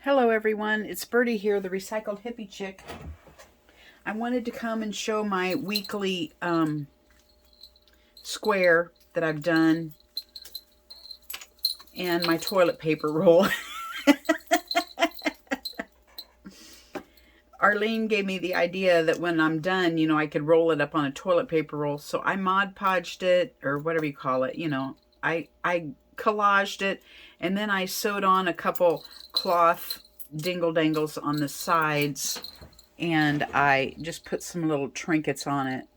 Hello everyone, it's Birdie here, the Recycled Hippie Chick. I wanted to come and show my weekly square that I've done and my toilet paper roll. Arlene gave me the idea that when I'm done, I could roll it up on a toilet paper roll. So I Mod Podged it, or whatever you call it, I collaged it, and then I sewed on a couple cloth dingle dangles on the sides, and I just put some little trinkets on it.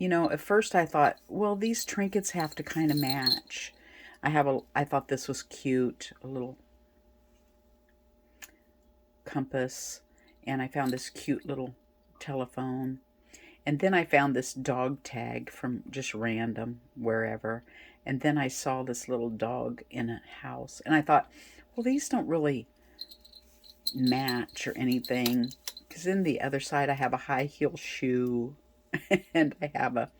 At first I thought, well, these trinkets have to kind of match. I thought this was cute, a little compass, and I found this cute little telephone. And then I found this dog tag from just random, wherever. And then I saw this little dog in a house. And I thought, well, these don't really match or anything. Because in the other side, I have a high heel shoe. And I have a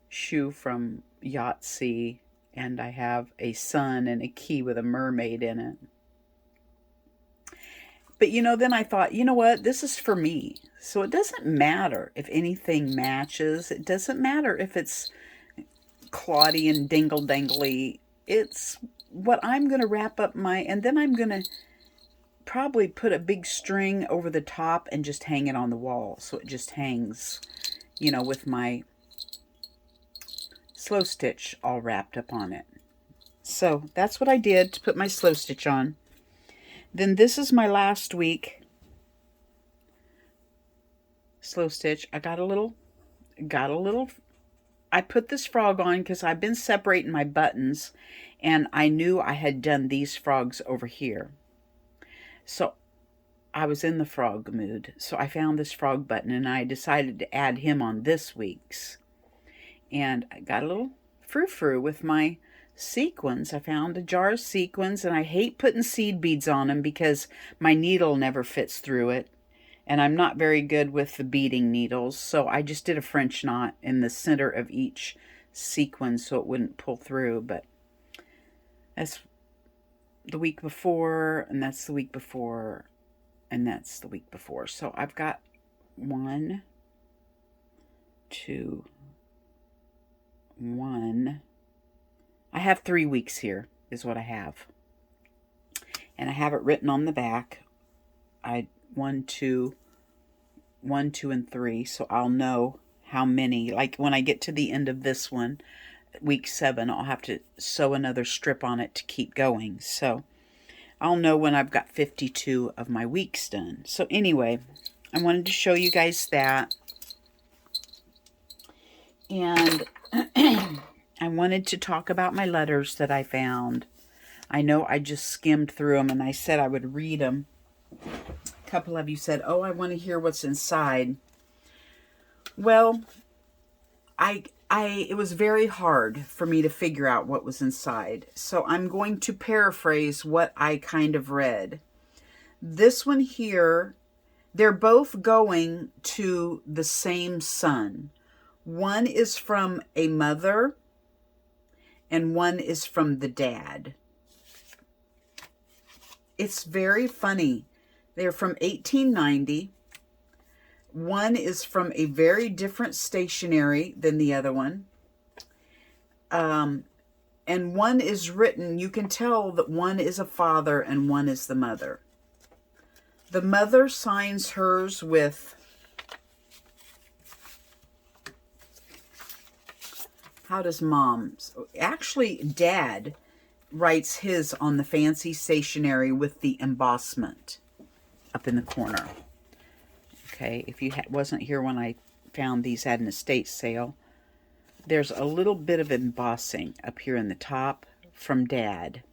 shoe from Yahtzee. And I have a sun and a key with a mermaid in it. But, then I thought, you know what? This is for me. So it doesn't matter if anything matches. It doesn't matter if it's Claudia and dingle dangly. It's what I'm going to wrap up and then I'm going to probably put a big string over the top and just hang it on the wall. So it just hangs, with my slow stitch all wrapped up on it. So that's what I did to put my slow stitch on. Then this is my last week slow stitch. I put this frog on because I've been separating my buttons, and I knew I had done these frogs over here. So I was in the frog mood. So I found this frog button, and I decided to add him on this week's. And I got a little frou-frou with my sequins. I found a jar of sequins, and I hate putting seed beads on them because my needle never fits through it. And I'm not very good with the beading needles, so I just did a French knot in the center of each sequin so it wouldn't pull through. But that's the week before, and that's the week before, and that's the week before. So I've got 1, 2, 1. I have 3 weeks here, is what I have. And I have it written on the back. 1, 2, and 3. So I'll know how many. Like when I get to the end of this one, week 7, I'll have to sew another strip on it to keep going. So I'll know when I've got 52 of my weeks done. So anyway, I wanted to show you guys that. And I wanted to talk about my letters that I found. I know I just skimmed through them, and I said I would read them. A couple of you said, oh, I want to hear what's inside. Well, it was very hard for me to figure out what was inside. So I'm going to paraphrase what I kind of read. This one here, they're both going to the same son. One is from a mother, and one is from the dad. It's very funny. They're from 1890. One is from a very different stationery than the other one. And one is written, you can tell that one is a father and one is the mother. The mother signs hers with, how does mom's? Actually, dad writes his on the fancy stationery with the embossment up in the corner. Okay, if you wasn't here when I found these at an estate sale, there's a little bit of embossing up here in the top from Dad.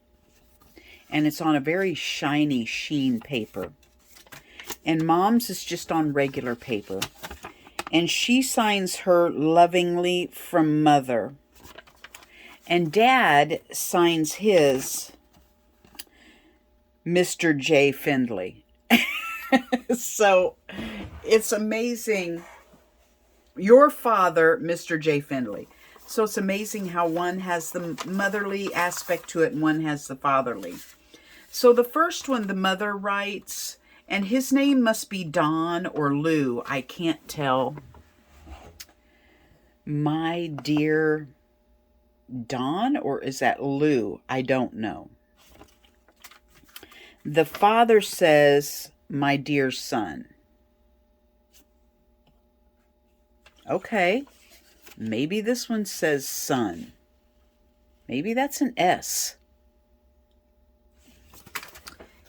And it's on a very shiny sheen paper. And Mom's is just on regular paper. And she signs her lovingly from Mother. And Dad signs his Mr. J. Findley. So it's amazing. Your father, Mr. J. Findley. So it's amazing how one has the motherly aspect to it and one has the fatherly. So the first one, the mother writes, and his name must be Don or Lou. I can't tell. My dear Don, or is that Lou? I don't know. The father says, my dear son. Okay. Maybe this one says son. Maybe that's an S.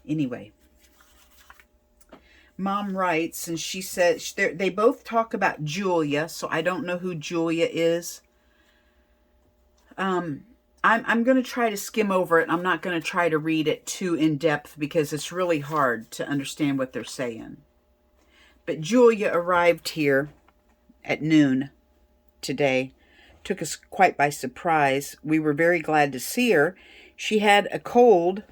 Anyway. Mom writes, and she says, they both talk about Julia, so I don't know who Julia is. I'm going to try to skim over it. I'm not going to try to read it too in depth because it's really hard to understand what they're saying. But Julia arrived here at noon today. Took us quite by surprise. We were very glad to see her. She had a cold.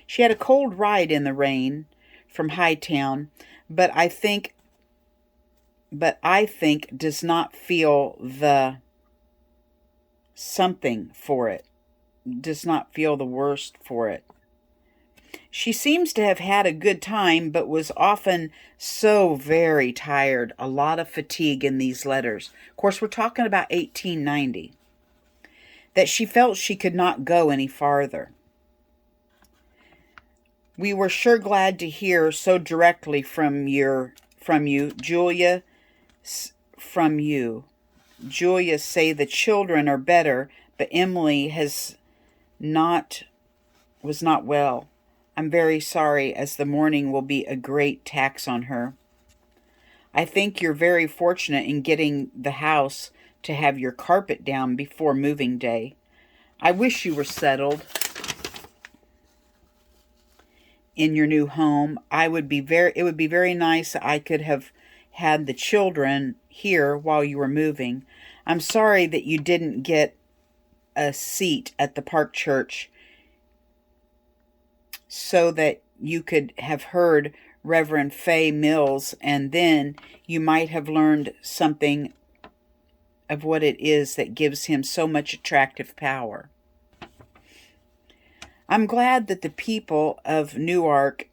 She had a cold ride in the rain from Hightown, but I think does not feel the something for it. Does not feel the worst for it. She seems to have had a good time, but was often so very tired. A lot of fatigue in these letters. Of course, we're talking about 1890. That she felt she could not go any farther. We were sure glad to hear so directly from you, Julia, from you. Julia say the children are better, but Emily was not well. I'm very sorry, as the morning will be a great tax on her. I think you're very fortunate in getting the house to have your carpet down before moving day. I wish you were settled in your new home. It would be very nice. I could have had the children here while you were moving. I'm sorry that you didn't get a seat at the Park Church so that you could have heard Reverend Fay Mills, and then you might have learned something of what it is that gives him so much attractive power. I'm glad that the people of Newark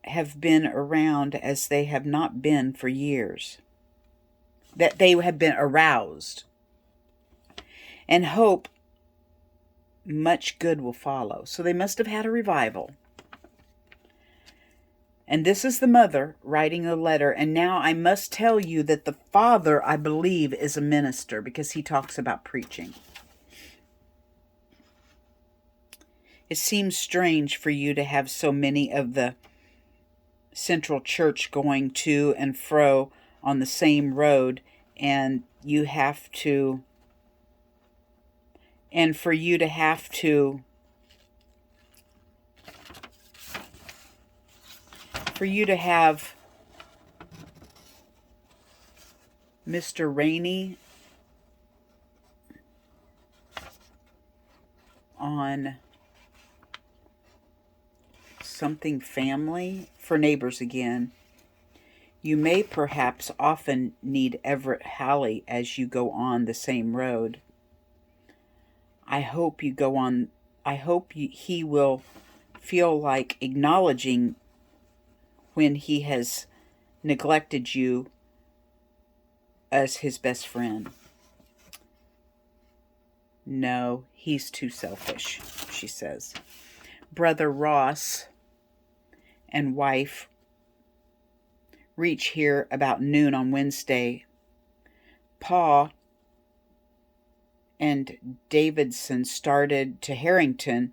have been around as they have not been for years, that they have been aroused, and hope much good will follow. So they must have had a revival. And this is the mother writing a letter. And now I must tell you that the father, I believe, is a minister because he talks about preaching. It seems strange for you to have so many of the Central Church going to and fro on the same road, and for you to have to have Mr. Rainey on something family for Neighbors again. You may perhaps often need Everett Halley as you go on the same road. I hope he will feel like acknowledging when he has neglected you as his best friend. No, he's too selfish, she says. Brother Ross and wife reach here about noon on Wednesday. Pa and Davidson started to Harrington.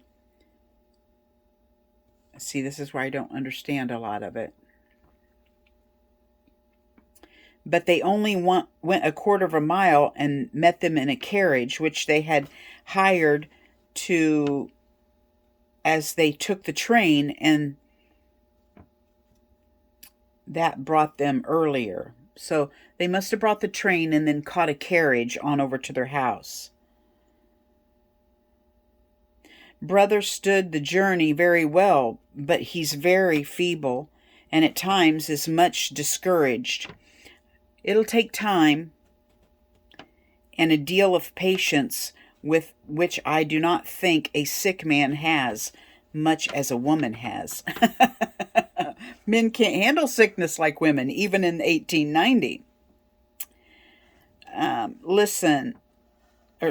See, this is where I don't understand a lot of it. But they only went a quarter of a mile and met them in a carriage, which they had hired as they took the train, and that brought them earlier. So they must have brought the train and then caught a carriage on over to their house. Brother stood the journey very well, but he's very feeble and at times is much discouraged. It'll take time and a deal of patience with which I do not think a sick man has. much as a woman has. Men can't handle sickness like women, even in 1890. Listen,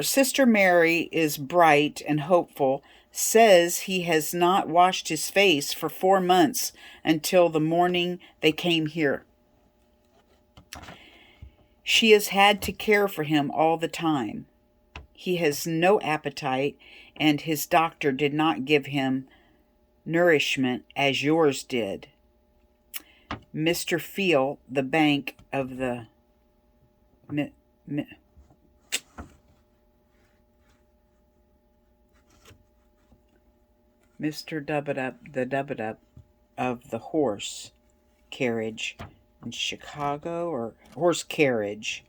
Sister Mary is bright and hopeful, says he has not washed his face for 4 months until the morning they came here. She has had to care for him all the time. He has no appetite, and his doctor did not give him nourishment as yours did. Mr. Field, the bank of the Mr. Dubedup, the Dubedup of the horse carriage in Chicago, or horse carriage.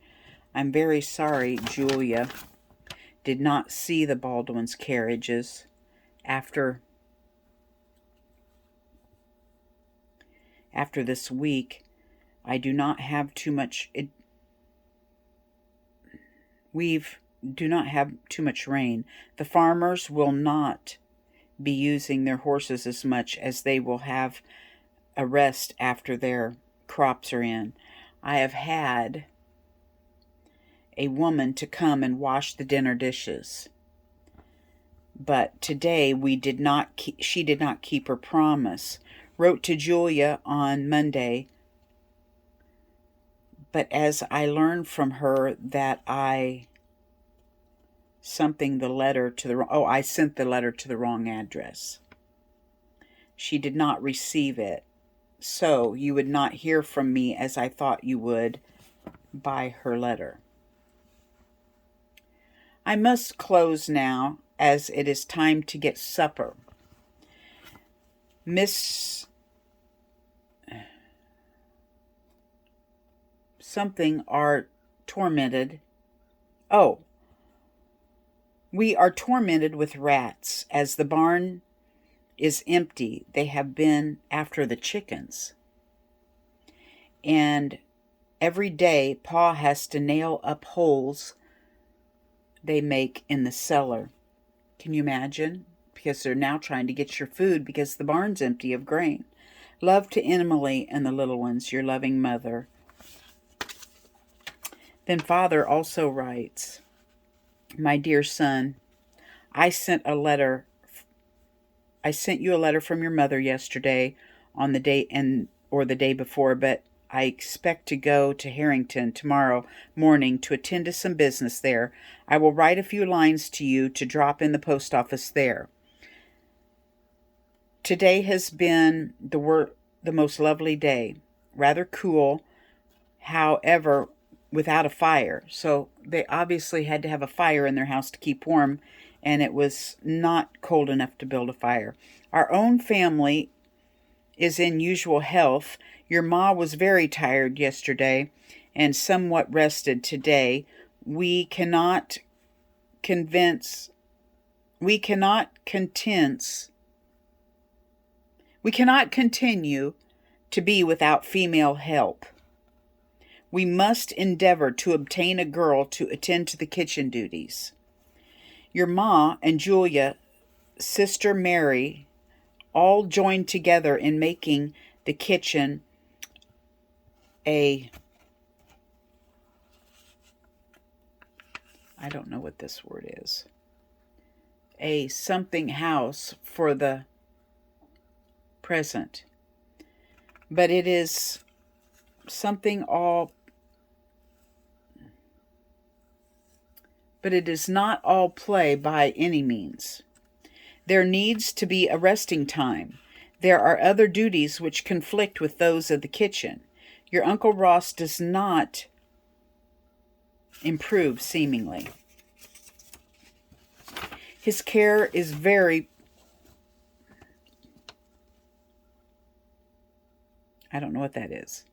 I'm very sorry, Julia did not see the Baldwin's carriages after this week. I do not have too much do not have too much rain. The farmers will not be using their horses as much, as they will have a rest after their crops are in. I have had a woman to come and wash the dinner dishes, but today she did not keep her promise. Wrote to Julia on Monday, but as I learned from her that I sent the letter to the wrong address. She did not receive it, so you would not hear from me as I thought you would by her letter. I must close now, as it is time to get supper. Miss something are tormented. Oh, we are tormented with rats, as the barn is empty. They have been after the chickens. And every day, Pa has to nail up holes they make in the cellar. Can you imagine? Because they're now trying to get your food because the barn's empty of grain. Love to Emily and the little ones, your loving mother. Then Father also writes, my dear son, I sent you a letter from your mother yesterday on the day or the day before, but I expect to go to Harrington tomorrow morning to attend to some business there. I will write a few lines to you to drop in the post office there. Today has been the most lovely day. Rather cool, however, without a fire. So they obviously had to have a fire in their house to keep warm, and it was not cold enough to build a fire. Our own family is in usual health. Your ma was very tired yesterday and somewhat rested today. We cannot continue to be without female help. We must endeavor to obtain a girl to attend to the kitchen duties. Your ma and Julia, Sister Mary, all joined together in making the kitchen I don't know what this word is, a something house for the present. But it is something but it is not all play by any means. There needs to be a resting time. There are other duties which conflict with those of the kitchen. Your Uncle Ross does not improve, seemingly. His care is very... I don't know what that is.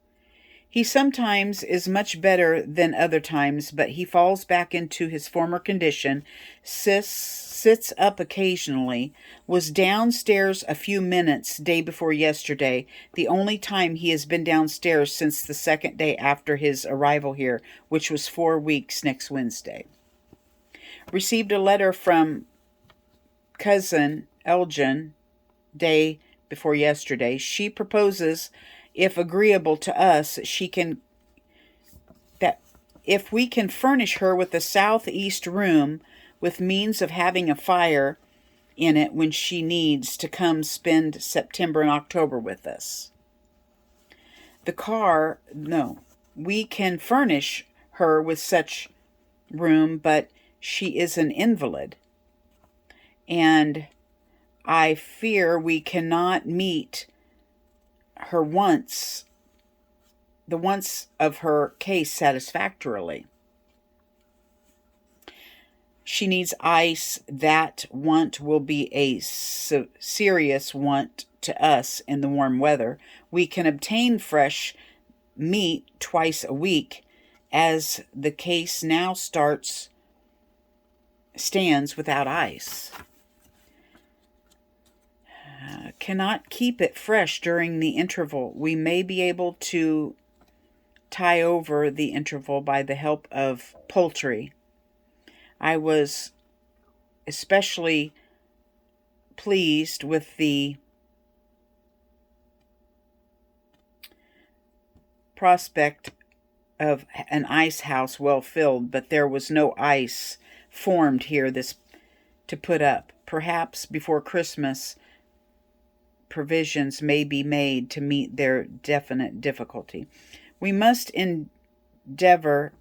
He sometimes is much better than other times, but he falls back into his former condition, sits up occasionally, was downstairs a few minutes day before yesterday, the only time he has been downstairs since the second day after his arrival here, which was 4 weeks next Wednesday. Received a letter from cousin Elgin day before yesterday. She proposes, if agreeable to us, that if we can furnish her with a southeast room with means of having a fire in it when she needs to come spend September and October with us. We can furnish her with such room, but she is an invalid, and I fear we cannot meet her the wants of her case satisfactorily. She needs ice. That want will be a serious want to us in the warm weather. We can obtain fresh meat twice a week, as the case now stands without ice. Cannot keep it fresh during the interval. We may be able to tie over the interval by the help of poultry. I was especially pleased with the prospect of an ice house well filled, but there was no ice formed here to put up. Perhaps before Christmas, provisions may be made to meet their definite difficulty. We must endeavor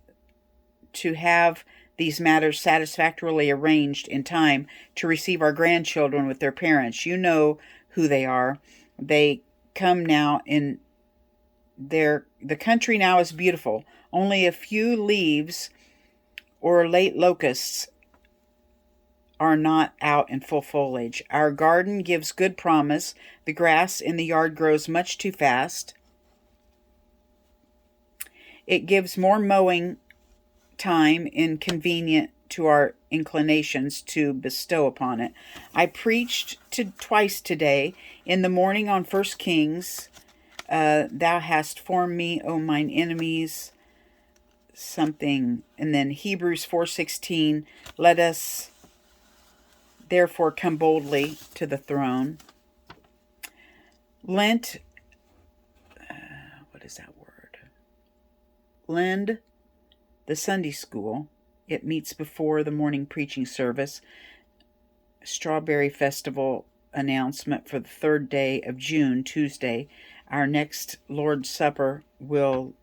to have these matters satisfactorily arranged in time to receive our grandchildren with their parents. You know who they are. They come now in the country now is beautiful. Only a few leaves or late locusts are not out in full foliage. Our garden gives good promise. The grass in the yard grows much too fast. It gives more mowing time inconvenient to our inclinations to bestow upon it. I preached twice today. In the morning on 1 Kings, thou hast formed me, O mine enemies, something. And then Hebrews 4:16, let us therefore come boldly to the throne. Lent, what is that word? Lend, the Sunday school. It meets before the morning preaching service. Strawberry Festival announcement for the 3rd day of June, Tuesday. Our next Lord's Supper will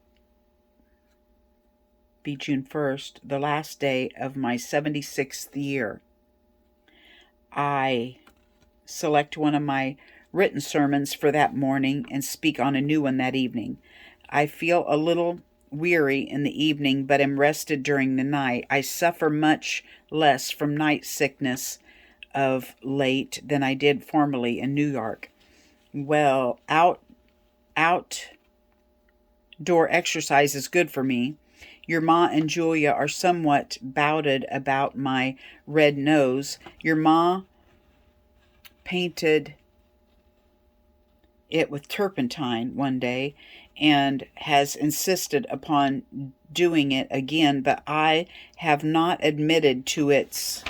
be June 1st, the last day of my 76th year. I select one of my written sermons for that morning and speak on a new one that evening. I feel a little weary in the evening, but am rested during the night. I suffer much less from night sickness of late than I did formerly in New York. Well, outdoor exercise is good for me. Your Ma and Julia are somewhat bouted about my red nose. Your Ma painted it with turpentine one day and has insisted upon doing it again, but I have not admitted to its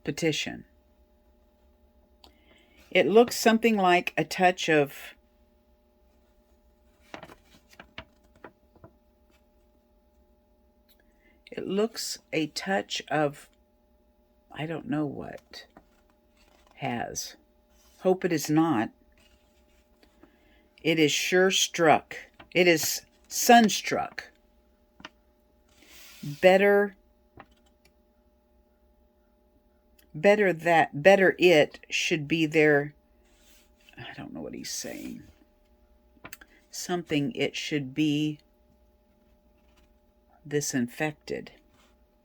petition. It looks something like a touch of I don't know what has. Hope it is not. It is sure struck. It is sunstruck. Better it should be there. I don't know what he's saying. Something it should be disinfected.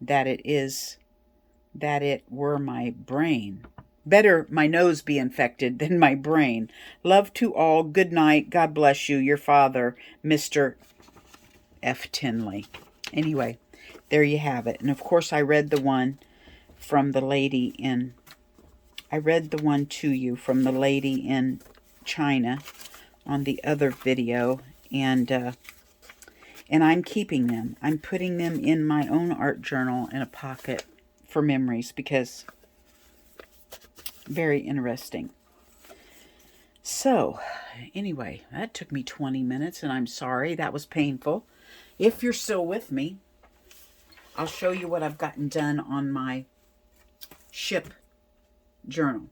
That it were my brain. Better my nose be infected than my brain. Love to all. Good night. God bless you. Your father, Mr. F. Tinley. Anyway, there you have it. And of course, I read the one from the lady I read the one to you from the lady in China on the other video, and I'm keeping them. I'm putting them in my own art journal in a pocket for memories, because Very interesting. So, anyway, that took me 20 minutes, and I'm sorry. That was painful. If you're still with me, I'll show you what I've gotten done on my ship journal.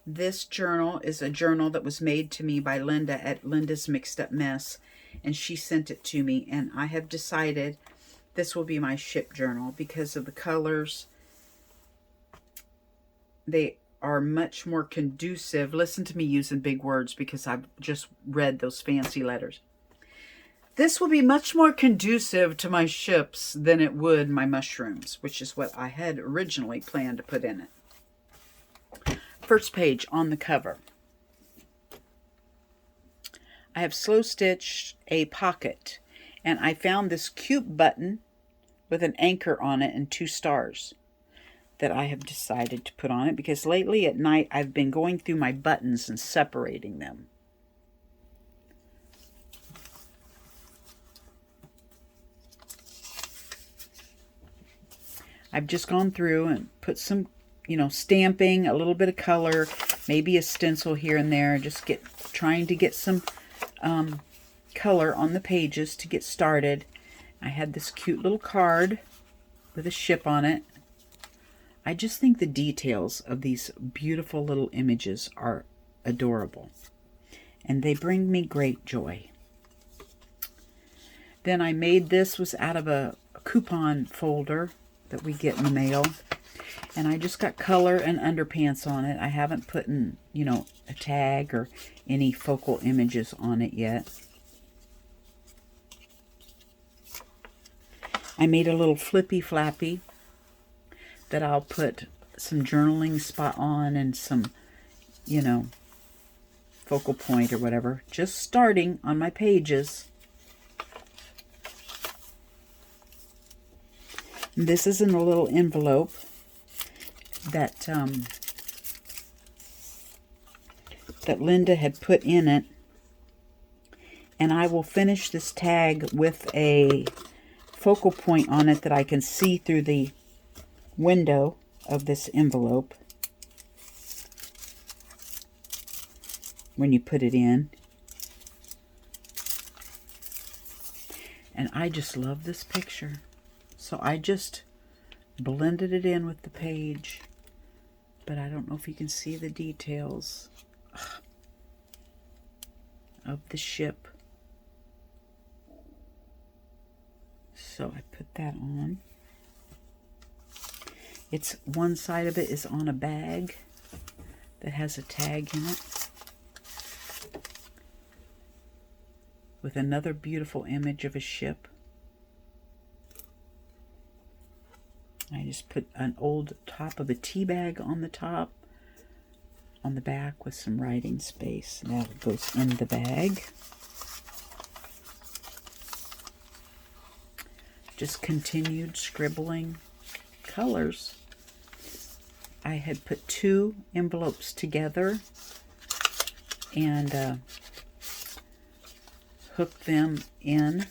This journal is a journal that was made to me by Linda at Linda's Mixed Up Mess, and she sent it to me, and I have decided this will be my ship journal because of the colors. They are much more conducive. Listen to me using big words because I've just read those fancy letters. This will be much more conducive to my ships than it would my mushrooms, which is what I had originally planned to put in it. First page on the cover. I have slow stitched a pocket, and I found this cute button with an anchor on it and 2 stars that I have decided to put on it because lately at night I've been going through my buttons and separating them. I've just gone through and put some, stamping, a little bit of color, maybe a stencil here and there, just trying to get some color on the pages to get started. I had this cute little card with a ship on it. I just think the details of these beautiful little images are adorable, and they bring me great joy. Then I made this was out of a coupon folder that we get in the mail, and I just got color and underpants on it. I haven't put in, a tag or any focal images on it yet. I made a little flippy flappy that I'll put some journaling spot on and some, focal point or whatever. Just starting on my pages. This is in a little envelope that that Linda had put in it. And I will finish this tag with a focal point on it that I can see through the window of this envelope when you put it in. And I just love this picture. So I just blended it in with the page, but I don't know if you can see the details of the ship. So I put that on. It's one side of it is on a bag that has a tag in it with another beautiful image of a ship. I just put an old top of a tea bag on the top, on the back with some writing space. That goes in the bag. Just continued scribbling colors. I had put 2 envelopes together and hooked them in.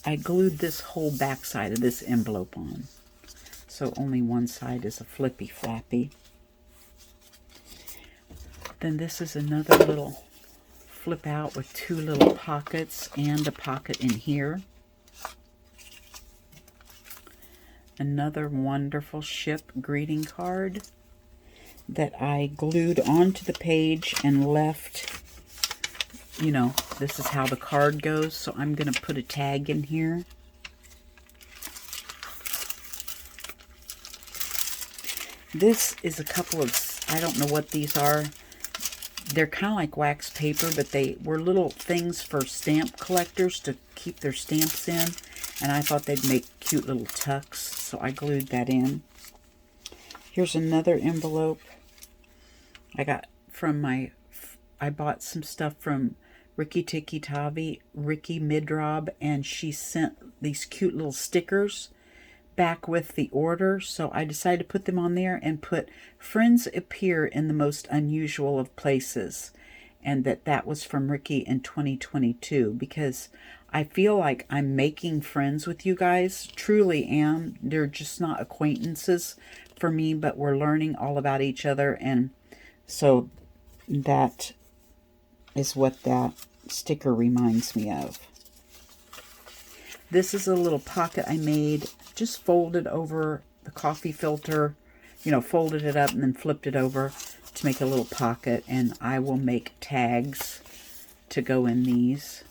I glued this whole back side of this envelope on, so only one side is a flippy flappy. Then this is another little flip out with 2 little pockets and a pocket in here. Another wonderful ship greeting card that I glued onto the page and left. This is how the card goes, so I'm going to put a tag in here. This is a couple of, I don't know what these are. They're kind of like wax paper, but they were little things for stamp collectors to keep their stamps in. And I thought they'd make cute little tucks, so I glued that in. Here's another envelope. I bought some stuff from Ricky Tikki Tavi, Ricky Midrob, and she sent these cute little stickers back with the order, so I decided to put them on there and put friends appear in the most unusual of places, and that was from Ricky in 2022, because I feel like I'm making friends with you guys. Truly am. They're just not acquaintances for me, but we're learning all about each other. And so that is what that sticker reminds me of. This is a little pocket I made. Just folded over the coffee filter. You know, folded it up and then flipped it over to make a little pocket. And I will make tags to go in these.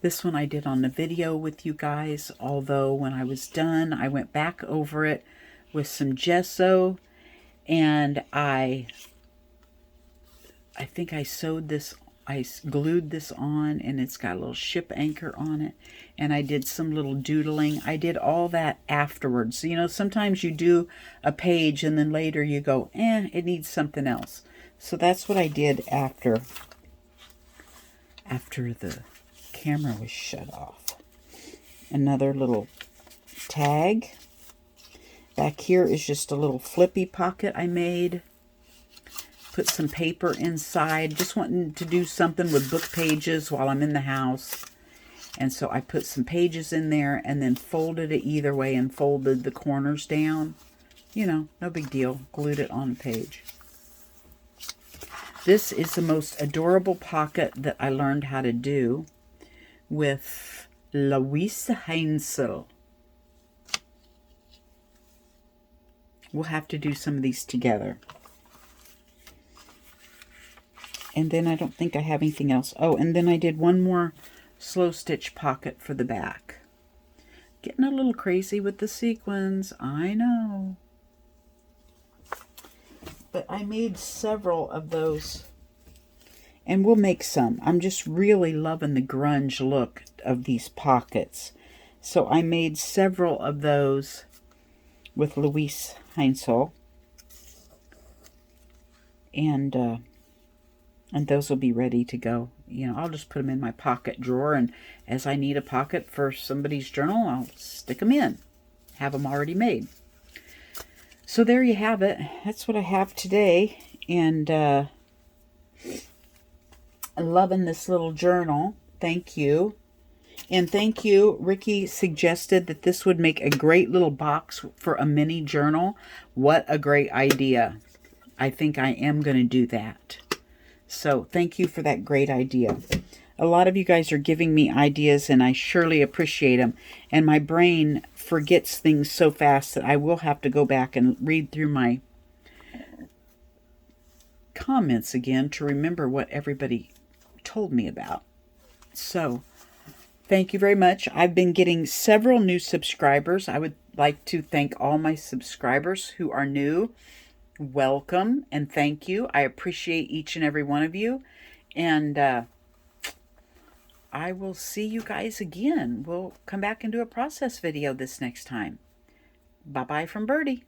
This one I did on the video with you guys, although when I was done, I went back over it with some gesso, and I think I sewed this, I glued this on, and it's got a little ship anchor on it, and I did some little doodling. I did all that afterwards. You know, sometimes you do a page, and then later you go, it needs something else. So that's what I did after the camera was shut off. Another little tag. Back here is just a little flippy pocket I made. Put some paper inside. Just wanting to do something with book pages while I'm in the house. And so I put some pages in there and then folded it either way and folded the corners down. You know, no big deal. Glued it on the page. This is the most adorable pocket that I learned how to do with Louise Heinzel. We'll have to do some of these together. And then I don't think I have anything else. Oh, and then I did one more slow stitch pocket for the back. Getting a little crazy with the sequins, I know. But I made several of those. And we'll make some. I'm just really loving the grunge look of these pockets. So I made several of those with Louise Heinzel. And those will be ready to go. You know, I'll just put them in my pocket drawer. And as I need a pocket for somebody's journal, I'll stick them in. Have them already made. So there you have it. That's what I have today. And I'm loving this little journal. Thank you. And thank you. Ricky suggested that this would make a great little box for a mini journal. What a great idea. I think I am going to do that. So thank you for that great idea. A lot of you guys are giving me ideas, and I surely appreciate them. And my brain forgets things so fast that I will have to go back and read through my comments again to remember what everybody told me about. So thank you very much. I've been getting several new subscribers. I would like to thank all my subscribers who are new. Welcome and thank you. I appreciate each and every one of you. And I will see you guys again. We'll come back and do a process video this next time. Bye-bye from Birdie.